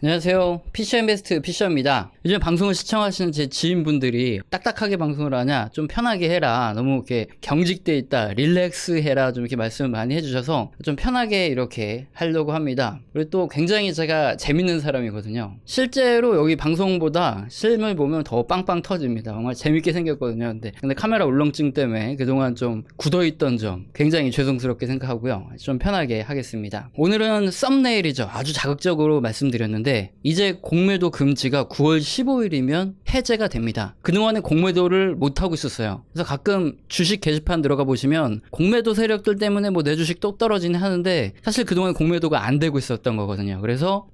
안녕하세요. 피셔인베스트 피셔입니다. 요즘 방송을 시청하시는 제 지인분들이 딱딱하게 방송을 하냐, 좀 편하게 해라, 너무 이렇게 경직돼 있다, 릴렉스 해라, 좀 이렇게 말씀을 많이 해주셔서 좀 편하게 이렇게 하려고 합니다. 그리고 또 굉장히 제가 재밌는 사람이거든요. 실제로 여기 방송보다 실물 보면 더 빵빵 터집니다. 정말 재밌게 생겼거든요. 근데 카메라 울렁증 때문에 그동안 좀 굳어있던 점 굉장히 죄송스럽게 생각하고요. 좀 편하게 하겠습니다. 오늘은 썸네일이죠. 아주 자극적으로 말씀드렸는데 이제 공매도 금지가 9월 15일이면 해제가 됩니다. 그동안에 공매도를 못하고 있었어요. 그래서 가끔 주식 게시판 들어가 보시면 공매도 세력들 때문에 뭐 내 주식 또 떨어지네 하는데 사실 그동안 공매도가 안 되고 있었던 거거든요. 그래서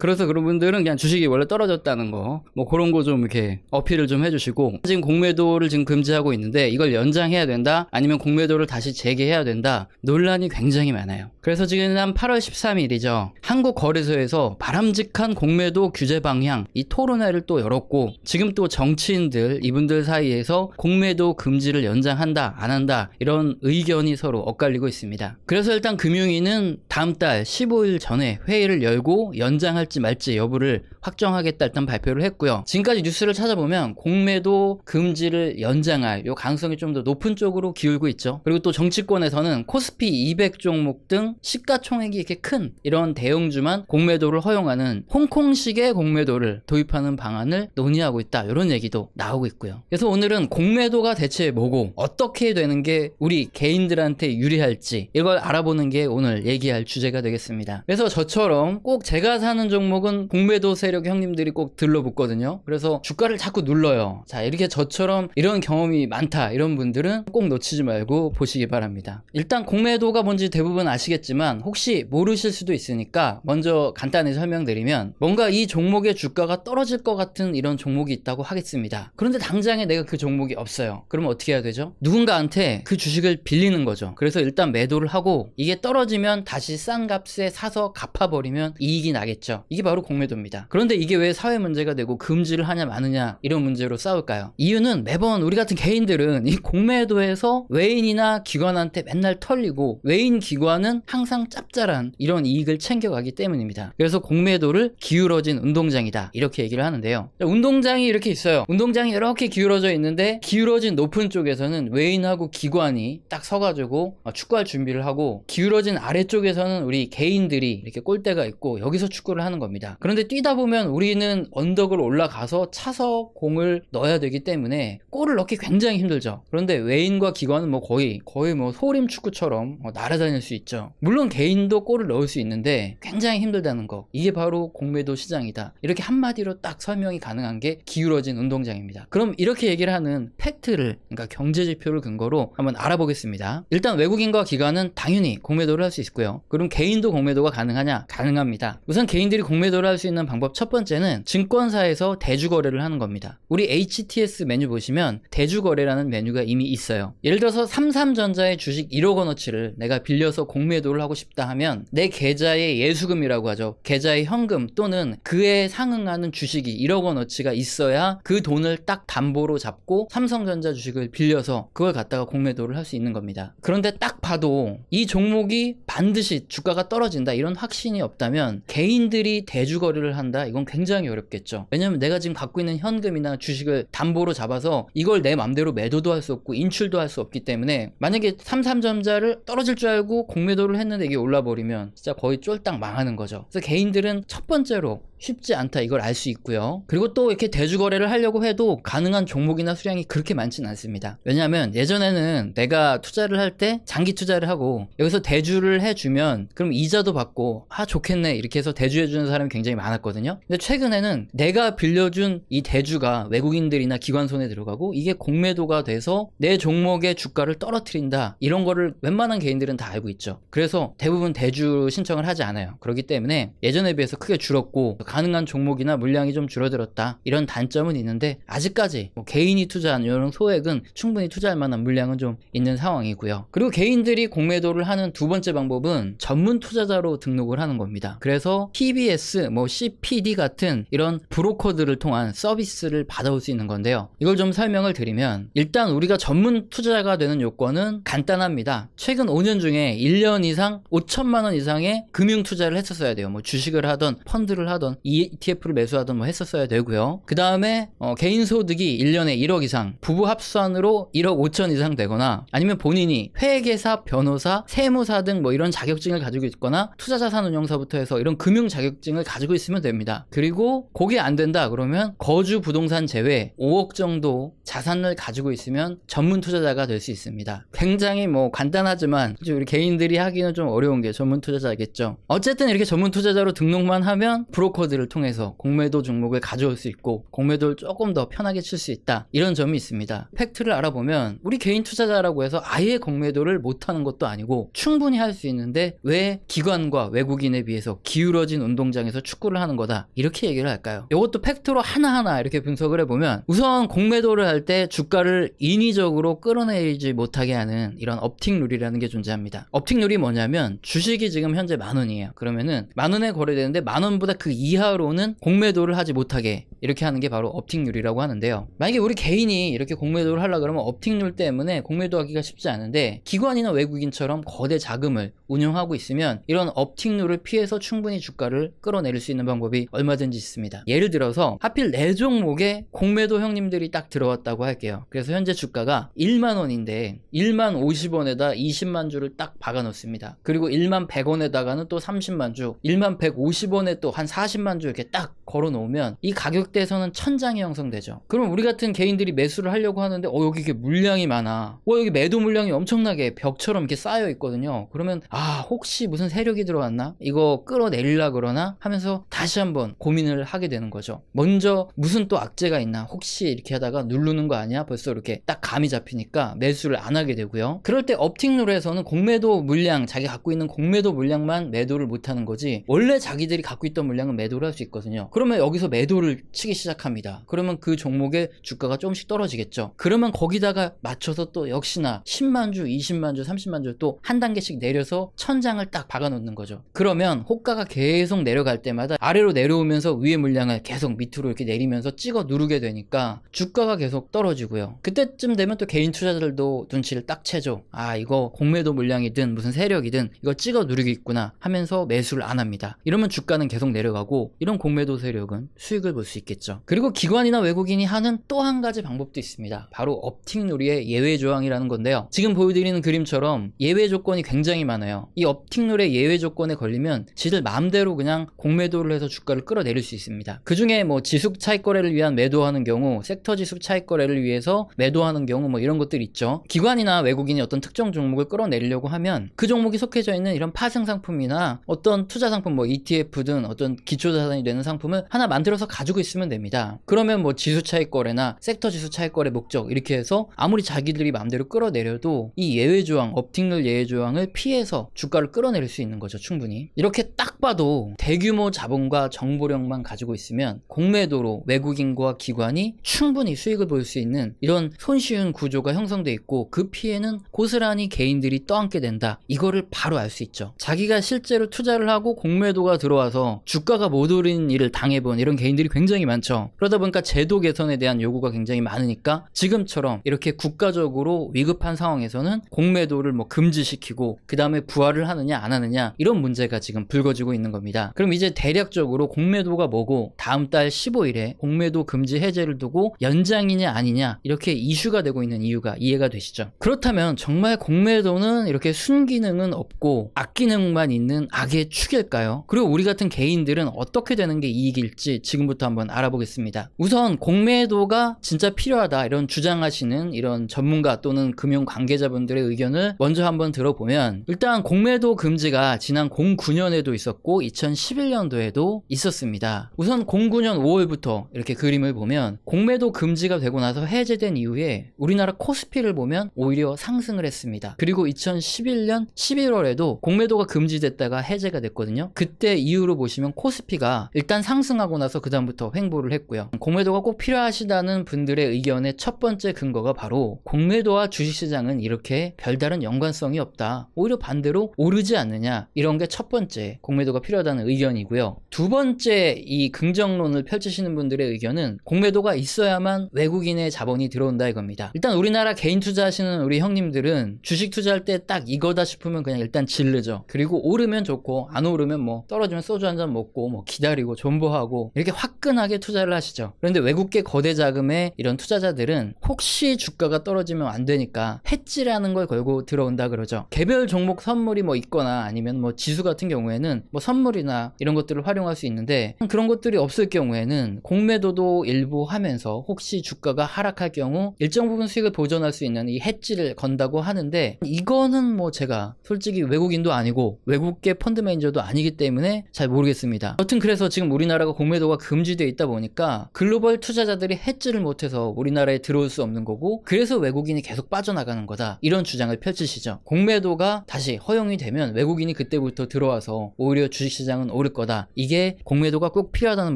그런 분들은 그냥 주식이 원래 떨어졌다는 거 뭐 그런 거 좀 이렇게 어필을 좀 해주시고, 지금 공매도를 지금 금지하고 있는데 이걸 연장해야 된다, 아니면 공매도를 다시 재개해야 된다, 논란이 굉장히 많아요. 그래서 지금 8월 13일이죠. 한국거래소에서 바람직한 공매도 규제 방향, 이 토론회를 또 열었고, 지금 또 정치인들 이분들 사이에서 공매도 금지를 연장한다 안 한다 이런 의견이 서로 엇갈리고 있습니다. 그래서 일단 금융위는 다음 달 15일 전에 회의를 열고 연장할지 말지 여부를 확정하겠다 일단 발표를 했고요. 지금까지 뉴스를 찾아보면 공매도 금지를 연장할 요 가능성이 좀 더 높은 쪽으로 기울고 있죠. 그리고 또 정치권에서는 코스피 200 종목 등 시가총액이 이렇게 큰 이런 대형주만 공매도를 허용하는 홍콩식의 공매도를 도입하는 방안을 논의하고 있다, 이런 얘기도 나오고 있고요. 그래서 오늘은 공매도가 대체 뭐고 어떻게 되는 게 우리 개인들한테 유리할지 이걸 알아보는 게 오늘 얘기할 주제가 되겠습니다. 그래서 저처럼 꼭 제가 사는 종목은 공매도 세력 형님들이 꼭 들러붙거든요. 그래서 주가를 자꾸 눌러요. 자, 이렇게 저처럼 이런 경험이 많다 이런 분들은 꼭 놓치지 말고 보시기 바랍니다. 일단 공매도가 뭔지 대부분 아시겠지만 혹시 모르실 수도 있으니까 먼저 간단히 설명드리면, 뭔가 이 종목의 주가가 떨어질 것 같은 이런 종목이 있다고 하겠습니다. 그런데 당장에 내가 그 종목이 없어요. 그러면 어떻게 해야 되죠? 누군가한테 그 주식을 빌리는 거죠. 그래서 일단 매도를 하고 이게 떨어지면 다시 싼 값에 사서 갚아버리면 이익이 나겠죠. 이게 바로 공매도입니다. 그런데 이게 왜 사회 문제가 되고 금지를 하냐 마느냐 이런 문제로 싸울까요? 이유는 매번 우리 같은 개인들은 이 공매도에서 외인이나 기관한테 맨날 털리고, 외인 기관은 항상 짭짤한 이런 이익을 챙겨가기 때문입니다. 그래서 공매도를 기울어진 운동장이다 이렇게 얘기를 하는데요. 운동장이 이렇게 있어요. 운동장이 이렇게 기울어져 있는데 기울어진 높은 쪽에서는 외인하고 기관이 딱 서가지고 축구할 준비를 하고, 기울어진 아래쪽에서는 우리 개인들이 이렇게 골대가 있고 여기서 축구를 하는 겁니다. 그런데 뛰다 보면 우리는 언덕을 올라가서 차서 공을 넣어야 되기 때문에 골을 넣기 굉장히 힘들죠. 그런데 외인과 기관은 뭐 거의 뭐 소림 축구처럼 날아다닐 수 있죠. 물론 개인도 골을 넣을 수 있는데 굉장히 힘들다는 거, 이게 바로 공매도 시장이다. 이렇게 한마디로 딱 설명이 가능한 게 기울어진 운동장입니다. 그럼 이렇게 얘기를 하는 팩트를, 그러니까 경제지표를 근거로 한번 알아보겠습니다. 일단 외국인과 기관은 당연히 공매도를 할 수 있고요. 그럼 개인도 공매도가 가능하냐? 가능합니다. 우선 개인들이 공매도를 할 수 있는 방법 첫 번째는 증권사에서 대주거래를 하는 겁니다. 우리 HTS 메뉴 보시면 대주거래라는 메뉴가 이미 있어요. 예를 들어서 삼삼전자의 주식 1억 원어치를 내가 빌려서 공매도를 하고 싶다 하면 내 계좌의 예수금이라고 하죠. 계좌의 현금 또는 그에 상응하는 주식이 1억 원어치가 있어야 그 돈을 딱 담보로 잡고 삼성전자 주식을 빌려서 그걸 갖다가 공매도를 할 수 있는 겁니다. 그런데 딱 봐도 이 종목이 반드시 주가가 떨어진다 이런 확신이 없다면 개인들이 대주거래를 한다, 이건 굉장히 어렵겠죠. 왜냐면 내가 지금 갖고 있는 현금이나 주식을 담보로 잡아서 이걸 내 맘대로 매도도 할 수 없고 인출도 할 수 없기 때문에, 만약에 삼삼전자를 떨어질 줄 알고 공매도를 했는데 이게 올라버리면 진짜 거의 쫄딱 망하는 거죠. 그래서 개인들은 첫 번째로 쉽지 않다, 이걸 알 수 있고요. 그리고 또 이렇게 대주거래를 하려고 해도 가능한 종목이나 수량이 그렇게 많지는 않습니다. 왜냐하면 예전에는 내가 투자를 할 때 장기 투자를 하고 여기서 대주를 해주면 그럼 이자도 받고 좋겠네 이렇게 해서 대주해주는 사람이 굉장히 많았거든요. 근데 최근에는 내가 빌려준 이 대주가 외국인들이나 기관 손에 들어가고 이게 공매도가 돼서 내 종목의 주가를 떨어뜨린다, 이런 거를 웬만한 개인들은 다 알고 있죠. 그래서 대부분 대주 신청을 하지 않아요. 그렇기 때문에 예전에 비해서 크게 줄었고 가능한 종목이나 물량이 좀 줄어들었다, 이런 단점은 있는데 아직까지 개인이 투자한 이런 소액은 충분히 투자할 만한 물량은 좀 있는 상황이고요. 그리고 개인들이 공매도를 하는 두 번째 방법은 전문 투자자로 등록을 하는 겁니다. 그래서 TBS, CPD 같은 이런 브로커들을 통한 서비스를 받아올 수 있는 건데요. 이걸 좀 설명을 드리면, 일단 우리가 전문 투자자가 되는 요건은 간단합니다. 최근 5년 중에 1년 이상 5천만 원 이상의 금융 투자를 했었어야 돼요. 주식을 하던 펀드를 하던 ETF를 매수하든 뭐 했었어야 되고요. 그 다음에 개인 소득이 1년에 1억 이상, 부부 합산으로 1억 5천 이상 되거나, 아니면 본인이 회계사, 변호사, 세무사 등 뭐 이런 자격증을 가지고 있거나, 투자자산운용사부터 해서 이런 금융 자격증을 가지고 있으면 됩니다. 그리고 그게 안 된다 그러면 거주 부동산 제외 5억 정도 자산을 가지고 있으면 전문 투자자가 될 수 있습니다. 굉장히 뭐 간단하지만 우리 개인들이 하기는 좀 어려운 게 전문 투자자겠죠. 어쨌든 이렇게 전문 투자자로 등록만 하면 브로커들을 통해서 공매도 종목을 가져올 수 있고 공매도를 조금 더 편하게 칠 수 있다, 이런 점이 있습니다. 팩트를 알아보면 우리 개인 투자자라고 해서 아예 공매도를 못하는 것도 아니고 충분히 할 수 있는데, 왜 기관과 외국인에 비해서 기울어진 운동장에서 축구를 하는 거다, 이렇게 얘기를 할까요? 이것도 팩트로 하나하나 이렇게 분석을 해보면, 우선 공매도를 할 때 주가를 인위적으로 끌어내리지 못하게 하는 이런 업팅 룰이라는 게 존재합니다. 업팅 룰이 뭐냐면, 주식이 지금 현재 10,000원이에요. 그러면은 10,000원에 거래되는데 10,000원보다 그 이하로는 공매도를 하지 못하게 이렇게 하는 게 바로 업팅 룰이라고 하는데요. 만약에 우리 개인이 이렇게 공매도를 하려고 그러면 업팅 룰 때문에 공매도하기가 쉽지 않은데, 기관이나 외국인처럼 거대 자금을 운용하고 있으면 이런 업팅 룰을 피해서 충분히 주가를 끌어내릴 수 있는 방법이 얼마든지 있습니다. 예를 들어서 하필 내 종목에 공매도 형님들이 딱 들어왔다고 할게요. 그래서 현재 주가가 1만원인데 1만 50원에다 20만 주를 딱 박아 놓습니다. 그리고 1만 100원에다가는 또 30만 주, 1만 150원에 또 한 40만 주 이렇게 딱 걸어 놓으면 이 가격대에서는 천장이 형성되죠. 그럼 우리 같은 개인들이 매수를 하려고 하는데 여기 이게 물량이 많아, 여기 매도 물량이 엄청나게 벽처럼 이렇게 쌓여 있거든요. 그러면 혹시 무슨 세력이 들어왔나? 이거 끌어내리려 그러나? 하면서 다시 한번 고민을 하게 되는 거죠. 먼저 무슨 또 악재가 있나? 혹시 이렇게 하다가 누르는 거 아니야? 벌써 이렇게 딱 감이 잡히니까 매수를 안 하게 되고요. 그럴 때 업팅 룰에서는 공매도 물량, 자기 갖고 있는 공매도 물량만 매도를 못 하는 거지, 원래 자기들이 갖고 있던 물량은 매도를 할 수 있거든요. 그러면 여기서 매도를 치기 시작합니다. 그러면 그 종목의 주가가 조금씩 떨어지겠죠. 그러면 거기다가 맞춰서 또 역시나 10만 주, 20만 주, 30만 주 또 한 단계씩 내려서 천장을 딱 박아 놓는 거죠. 그러면 호가가 계속 내려갈 때마다 아래로 내려오면서 위의 물량을 계속 밑으로 이렇게 내리면서 찍어 누르게 되니까 주가가 계속 떨어지고요. 그때쯤 되면 또 개인 투자자들도 눈치를 딱 채죠. 이거 공매도 물량이든 무슨 세력이든 이거 찍어 누르기 있구나 하면서 매수를 안 합니다. 이러면 주가는 계속 내려가고, 이런 공매도 세력은 수익을 볼 수 있겠죠. 그리고 기관이나 외국인이 하는 또 한 가지 방법도 있습니다. 바로 업팅 룰의 예외 조항이라는 건데요. 지금 보여드리는 그림처럼 예외 조건이 굉장히 많아요. 이 업팅 룰의 예외 조건에 걸리면 지들 마음대로 그냥 공매도를 해서 주가를 끌어내릴 수 있습니다. 그 중에 뭐 지수 차익 거래를 위한 매도하는 경우, 섹터 지수 차익 거래를 위해서 매도하는 경우, 뭐 이런 것들 있죠. 기관이나 외국인이 어떤 특정 종목을 끌어내리려고 하면 그 종목이 속해져 있는 이런 파생 상품이나 어떤 투자 상품, 뭐 ETF든 어떤 기초 자산이 되는 상품을 하나 만들어서 가지고 있으면 됩니다. 그러면 뭐 지수 차익 거래나 섹터 지수 차익 거래 목적 이렇게 해서 아무리 자기들이 마음대로 끌어내려도 이 예외 조항, 업팅 룰 예외 조항을 피해서 주가를 끌어내릴 수 있는 거죠. 충분히. 이렇게 딱 봐도 대규모 자본과 정보력만 가지고 있으면 공매도로 외국인과 기관이 충분히 수익을 볼 수 있는 이런 손쉬운 구조가 형성돼 있고, 그 피해는 고스란히 개인들이 떠안게 된다, 이거를 바로 알 수 있죠. 자기가 실제로 투자를 하고 공매도가 들어와서 주가가 못 오른 일을 당해본 이런 개인들이 굉장히 많죠. 그러다 보니까 제도 개선에 대한 요구가 굉장히 많으니까 지금처럼 이렇게 국가적으로 위급한 상황에서는 공매도를 뭐 금지시키고 그 다음에 부활을 하느냐 안 하느냐, 이런 문제가 지금 불거지고 있는 겁니다. 그럼 이제 대략적으로 공매도가 뭐고, 다음 달 15일에 공매도 금지 해제를 두고 연장이냐 아니냐, 이렇게 이슈가 되고 있는 이유가 이해가 되시죠? 그렇다면 정말 공매도는 이렇게 순기능은 없고 악기능만 있는 악의 축일까요? 그리고 우리 같은 개인들은 어떻게 되는 게 이익일지 지금부터 한번 알아보겠습니다. 우선 공매도가 진짜 필요하다 이런 주장하시는 이런 전문가 또는 금융 관계자분들의 의견을 먼저 한번 들어보면, 일단 공매도 금지가 지난 09년에도 있었고 2011년도에도 있었습니다. 우선 09년 5월부터 이렇게 그림을 보면 공매도 금지가 되고 나서 해제된 이후에 우리나라 코스피를 보면 오히려 상승을 했습니다. 그리고 2011년 11월에도 공매도가 금지됐다가 해제가 됐거든요. 그때 이후로 보시면 코스피가 일단 상승하고 나서 그 다음부터 횡보를 했고요. 공매도가 꼭 필요하시다는 분들의 의견의 첫 번째 근거가 바로 공매도와 주식시장은 이렇게 별다른 연관성이 없다, 오히려 반대로 오르지 않느냐, 이런 게 첫 번째 공매도가 필요하다는 의견이고요. 두 번째 이 긍정론을 펼치시는 분들의 의견은 공매도가 있어야만 외국인의 자본이 들어온다 이겁니다. 일단 우리나라 개인 투자하시는 우리 형님들은 주식 투자할 때 딱 이거다 싶으면 그냥 일단 질르죠. 그리고 오르면 좋고 안 오르면 뭐 떨어지면 소주 한잔 먹고 뭐 기다리고 존버 일보하고 이렇게 화끈하게 투자를 하시죠. 그런데 외국계 거대 자금의 이런 투자자들은 혹시 주가가 떨어지면 안 되니까 해지라는 걸 걸고 들어온다 그러죠. 개별 종목 선물이 뭐 있거나 아니면 뭐 지수 같은 경우에는 뭐 선물이나 이런 것들을 활용할 수 있는데, 그런 것들이 없을 경우에는 공매도도 일부 하면서 혹시 주가가 하락할 경우 일정 부분 수익을 보존할 수 있는 이 해지를 건다고 하는데, 이거는 뭐 제가 솔직히 외국인도 아니고 외국계 펀드 매니저도 아니기 때문에 잘 모르겠습니다. 여튼 그래서 지금 우리나라가 공매도가 금지되어 있다 보니까 글로벌 투자자들이 해지를 못해서 우리나라에 들어올 수 없는 거고, 그래서 외국인이 계속 빠져나가는 거다, 이런 주장을 펼치시죠. 공매도가 다시 허용이 되면 외국인이 그때부터 들어와서 오히려 주식시장은 오를 거다, 이게 공매도가 꼭 필요하다는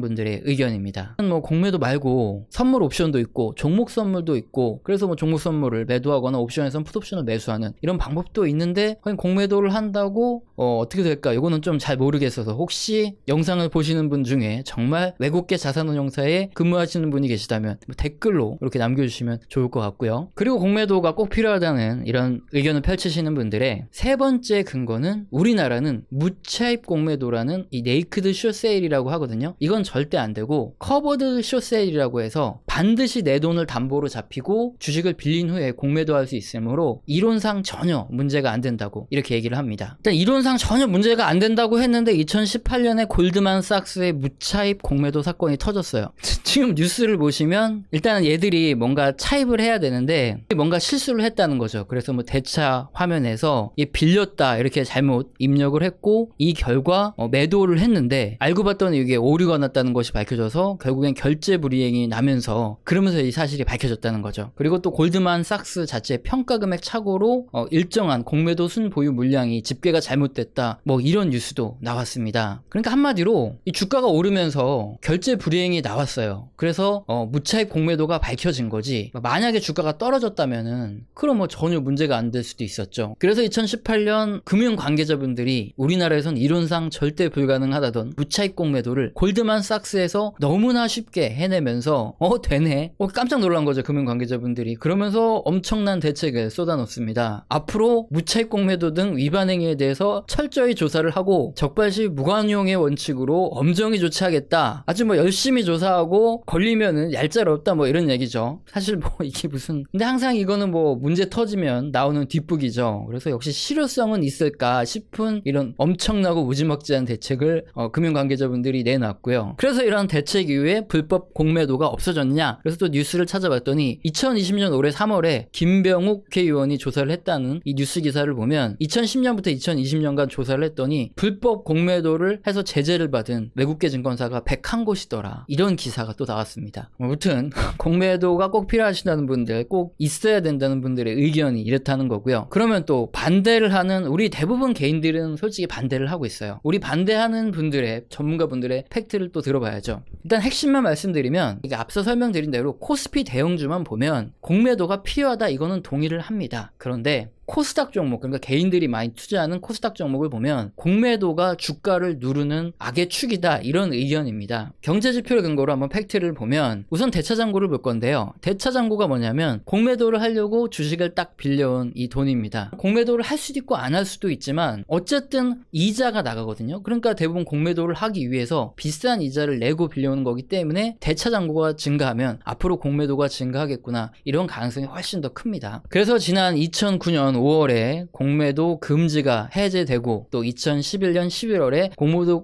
분들의 의견입니다. 뭐 공매도 말고 선물 옵션도 있고 종목 선물도 있고, 그래서 뭐 종목 선물을 매도하거나 옵션에선 풋옵션을 매수하는 이런 방법도 있는데, 공매도를 한다고 어떻게 될까, 이거는 좀 잘 모르겠어서 혹시 영상을 보시는 분 중에 정말 외국계 자산운용사에 근무하시는 분이 계시다면 댓글로 이렇게 남겨주시면 좋을 것 같고요. 그리고 공매도가 꼭 필요하다는 이런 의견을 펼치시는 분들의 세 번째 근거는, 우리나라는 무차입 공매도라는 이 네이크드 숏세일이라고 하거든요. 이건 절대 안 되고 커버드 숏세일이라고 해서 반드시 내 돈을 담보로 잡히고 주식을 빌린 후에 공매도할 수 있으므로 이론상 전혀 문제가 안 된다고 이렇게 얘기를 합니다. 일단 이론상 전혀 문제가 안 된다고 했는데 2018년에 골드만삭스의 무차입 공매도 사건이 터졌어요. 지금 뉴스를 보시면 일단은 얘들이 뭔가 차입을 해야 되는데 뭔가 실수를 했다는 거죠. 그래서 뭐 대차 화면에서 빌렸다 이렇게 잘못 입력을 했고, 이 결과 매도를 했는데 알고 봤더니 이게 오류가 났다는 것이 밝혀져서 결국엔 결제 불이행이 나면서, 그러면서 이 사실이 밝혀졌다는 거죠. 그리고 또 골드만삭스 자체 평가 금액 착오로 일정한 공매도 순보유 물량이 집계가 잘못됐다, 뭐 이런 뉴스도 나왔습니다. 그러니까 한마디로 이 주가가 오르면서 결제 불이행이 나왔어요. 그래서 무차입 공매도가 밝혀진 거지, 만약에 주가가 떨어졌다면은 그럼 뭐 전혀 문제가 안 될 수도 있었죠. 그래서 2018년 금융 관계자분들이 우리나라에선 이론상 절대 불가능하다던 무차입 공매도를 골드만삭스에서 너무나 쉽게 해내면서 되네, 깜짝 놀란 거죠, 금융 관계자분들이. 그러면서 엄청난 대책을 쏟아놓습니다. 앞으로 무차입 공매도 등 위반 행위에 대해서 철저히 조사를 하고 적발시 무관용의 원칙으로 엄정히 조치하겠다. 아주 뭐 열심히 조사하고 걸리면은 얄짤 없다, 뭐 이런 얘기죠. 사실 뭐 이게 무슨, 근데 항상 이거는 뭐 문제 터지면 나오는 뒷북이죠. 그래서 역시 실효성은 있을까 싶은 이런 엄청나고 무지막지한 대책을 금융 관계자분들이 내놨고요. 그래서 이런 대책 이후에 불법 공매도가 없어졌냐, 그래서 또 뉴스를 찾아봤더니 2020년 올해 3월에 김병욱 국회의원이 조사를 했다는 이 뉴스 기사를 보면 2010년부터 2020년간 조사를 했더니 불법 공매도를 해서 제재를 받은 외국계 증권사가 101곳이더라, 이런 기사가 또 나왔습니다. 아무튼 공매도가 꼭 필요하시다는 분들, 꼭 있어야 된다는 분들의 의견이 이렇다는 거고요. 그러면 또 반대를 하는 우리 대부분 개인들은 솔직히 반대를 하고 있어요. 우리 반대하는 분들의, 전문가분들의 팩트를 또 들어봐야죠. 일단 핵심만 말씀드리면, 이게 앞서 설명드린 대로 코스피 대형주만 보면 공매도가 필요하다, 이거는 동의를 합니다. 그런데 코스닥 종목, 그러니까 개인들이 많이 투자하는 코스닥 종목을 보면 공매도가 주가를 누르는 악의 축이다, 이런 의견입니다. 경제지표를 근거로 한번 팩트를 보면 우선 대차잔고를 볼 건데요. 대차잔고가 뭐냐면 공매도를 하려고 주식을 딱 빌려온 이 돈입니다. 공매도를 할 수도 있고 안 할 수도 있지만 어쨌든 이자가 나가거든요. 그러니까 대부분 공매도를 하기 위해서 비싼 이자를 내고 빌려오는 거기 때문에 대차잔고가 증가하면 앞으로 공매도가 증가하겠구나, 이런 가능성이 훨씬 더 큽니다. 그래서 지난 2009년 5월에 공매도 금지가 해제되고 또 2011년 11월에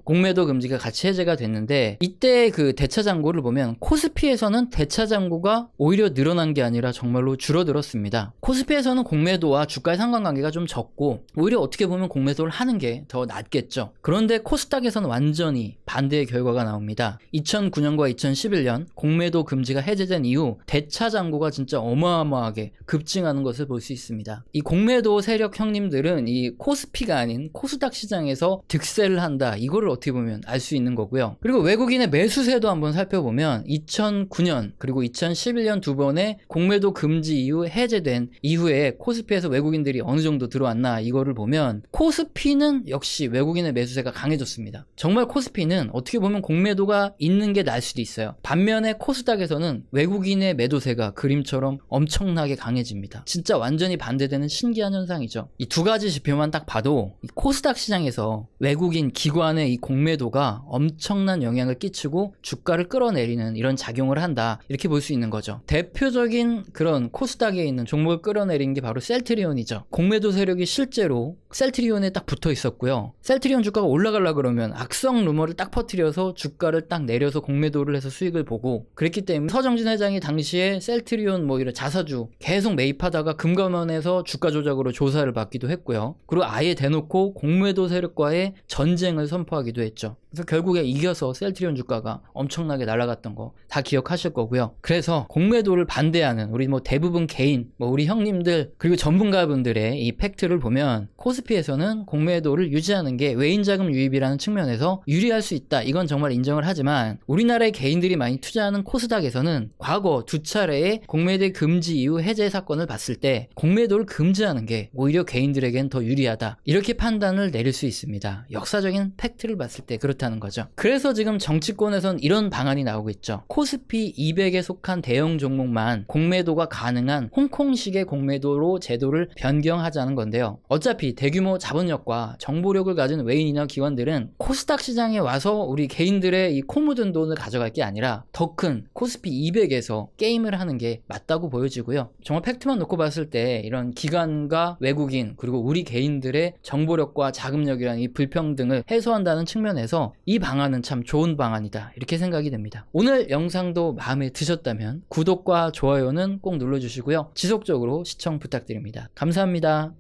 공매도 금지가 같이 해제가 됐는데, 이때 그 대차잔고를 보면 코스피에서는 대차잔고가 오히려 늘어난 게 아니라 정말로 줄어들었습니다. 코스피에서는 공매도와 주가의 상관관계가 좀 적고 오히려 어떻게 보면 공매도를 하는 게 더 낫겠죠. 그런데 코스닥에서는 완전히 반대의 결과가 나옵니다. 2009년과 2011년 공매도 금지가 해제된 이후 대차잔고가 진짜 어마어마하게 급증하는 것을 볼 수 있습니다. 이 공매도 세력 형님들은 이 코스피가 아닌 코스닥 시장에서 득세를 한다, 이거를 어떻게 보면 알 수 있는 거고요. 그리고 외국인의 매수세도 한번 살펴보면 2009년 그리고 2011년 두 번의 공매도 금지 이후 해제된 이후에 코스피에서 외국인들이 어느 정도 들어왔나, 이거를 보면 코스피는 역시 외국인의 매수세가 강해졌습니다. 정말 코스피는 어떻게 보면 공매도가 있는 게 나을 수도 있어요. 반면에 코스닥에서는 외국인의 매도세가 그림처럼 엄청나게 강해집니다. 진짜 완전히 반대되는 신기한 현상이죠. 이 두 가지 지표만 딱 봐도 이 코스닥 시장에서 외국인 기관의 이 공매도가 엄청난 영향을 끼치고 주가를 끌어내리는 이런 작용을 한다, 이렇게 볼 수 있는 거죠. 대표적인 그런 코스닥에 있는 종목을 끌어내린 게 바로 셀트리온이죠. 공매도 세력이 실제로 셀트리온에 딱 붙어 있었고요. 셀트리온 주가가 올라가려 그러면 악성 루머를 딱 퍼뜨려서 주가를 딱 내려서 공매도를 해서 수익을 보고, 그랬기 때문에 서정진 회장이 당시에 셀트리온 뭐 이런 자사주 계속 매입하다가 금감원에서 주가 조작으로 조사를 받기도 했고요. 그리고 아예 대놓고 공매도 세력과의 전쟁을 선포하기도 했죠. 그래서 결국에 이겨서 셀트리온 주가가 엄청나게 날아갔던 거 다 기억하실 거고요. 그래서 공매도를 반대하는 우리 뭐 대부분 개인, 뭐 우리 형님들, 그리고 전문가분들의 이 팩트를 보면 코스피에서는 공매도를 유지하는 게 외인자금 유입이라는 측면에서 유리할 수 있다, 이건 정말 인정을 하지만, 우리나라의 개인들이 많이 투자하는 코스닥에서는 과거 두 차례의 공매도 금지 이후 해제 사건을 봤을 때 공매도를 금지하는 게 오히려 개인들에겐 더 유리하다, 이렇게 판단을 내릴 수 있습니다. 역사적인 팩트를 봤을 때 그렇다는 거죠. 그래서 지금 정치권에선 이런 방안이 나오고 있죠. 코스피 200에 속한 대형 종목만 공매도가 가능한 홍콩식의 공매도로 제도를 변경하자는 건데요. 어차피 대규모 자본력과 정보력을 가진 외인이나 기관들은 코스닥 시장에 와서 우리 개인들의 이 코 묻은 돈을 가져갈 게 아니라 더 큰 코스피 200에서 게임을 하는 게 맞다고 보여지고요. 정말 팩트만 놓고 봤을 때 이런 기관과 외국인, 그리고 우리 개인들의 정보력과 자금력이라는 이 불평등을 해소한다는 측면에서 이 방안은 참 좋은 방안이다, 이렇게 생각이 됩니다. 오늘 영상도 마음에 드셨다면 구독과 좋아요는 꼭 눌러주시고요. 지속적으로 시청 부탁드립니다. 감사합니다.